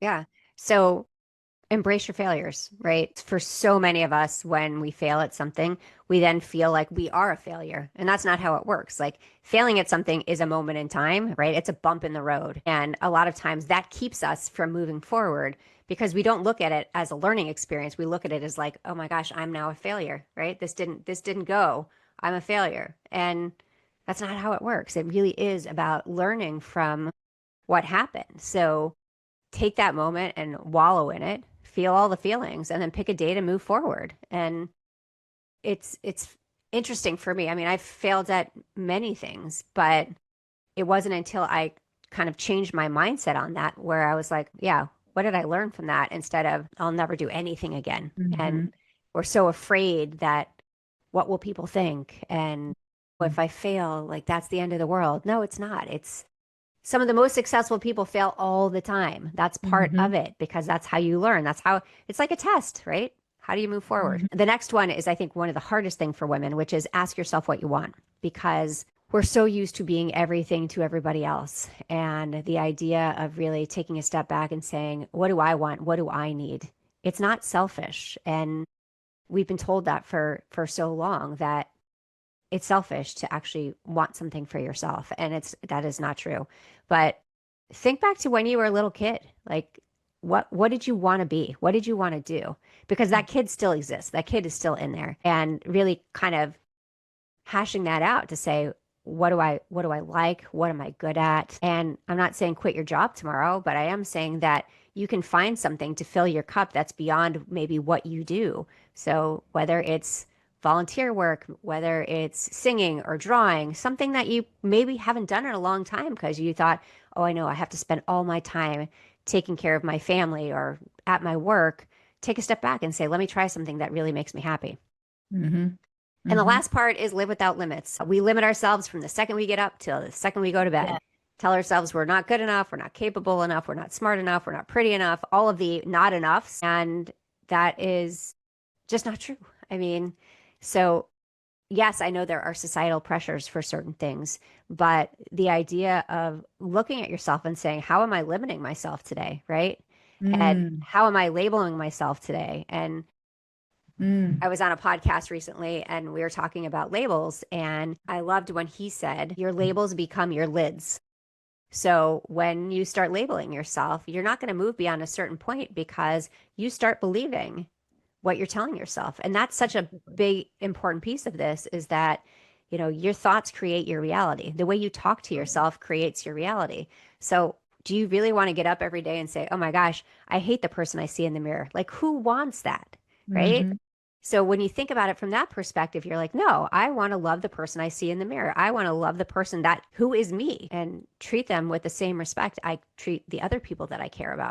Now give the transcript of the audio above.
Yeah. So embrace your failures, right? For so many of us, when we fail at something, we then feel like we are a failure. And that's not how it works. Like failing at something is a moment in time, right? It's a bump in the road. And a lot of times that keeps us from moving forward because we don't look at it as a learning experience. We look at it as like, oh my gosh, I'm now a failure, right? This didn't go. I'm a failure. And that's not how it works. It really is about learning from what happened. So take that moment and wallow in it, feel all the feelings, and then pick a day to move forward. And it's interesting for me. I mean, I've failed at many things, but it wasn't until I kind of changed my mindset on that where I was like, yeah, what did I learn from that instead of I'll never do anything again. And Hmm. we're so afraid that what will people think? And if I fail, like that's the end of the world. No, it's not. It's some of the most successful people fail all the time. That's part Hmm. of it because that's how you learn. That's how it's like a test, right? How do you move forward? Hmm. The next one is, I think, one of the hardest thing for women, which is ask yourself what you want because we're so used to being everything to everybody else. And the idea of really taking a step back and saying, what do I want? What do I need? It's not selfish. And we've been told that for so long that it's selfish to actually want something for yourself. And that is not true. But think back to when you were a little kid. Like what did you want to be? What did you want to do? Because that kid still exists. That kid is still in there. And really kind of hashing that out to say, what do I like? What am I good at? And I'm not saying quit your job tomorrow, but I am saying that you can find something to fill your cup that's beyond maybe what you do. So whether it's volunteer work, whether it's singing or drawing, something that you maybe haven't done in a long time because you thought, oh, I know I have to spend all my time taking care of my family or at my work. Take a step back and say, let me try something that really makes me happy. Hmm. And the Hmm. last part is live without limits. We limit ourselves from the second we get up till the second we go to bed. Yeah. Tell ourselves we're not good enough, we're not capable enough, we're not smart enough, we're not pretty enough, all of the not enoughs. And that is just not true. I mean, so yes, I know there are societal pressures for certain things, but the idea of looking at yourself and saying, how am I limiting myself today? Right. And Mm. how am I labeling myself today? And I Mm. was on a podcast recently and we were talking about labels. And I loved when he said, your labels become your lids. So when you start labeling yourself, you're not going to move beyond a certain point because you start believing what you're telling yourself. And that's such a big, important piece of this is that, your thoughts create your reality. The way you talk to yourself creates your reality. So do you really want to get up every day and say, oh my gosh, I hate the person I see in the mirror? Like, who wants that? Right? Hmm. So when you think about it from that perspective, you're like, no, I want to love the person I see in the mirror. I want to love the person that who is me and treat them with the same respect I treat the other people that I care about.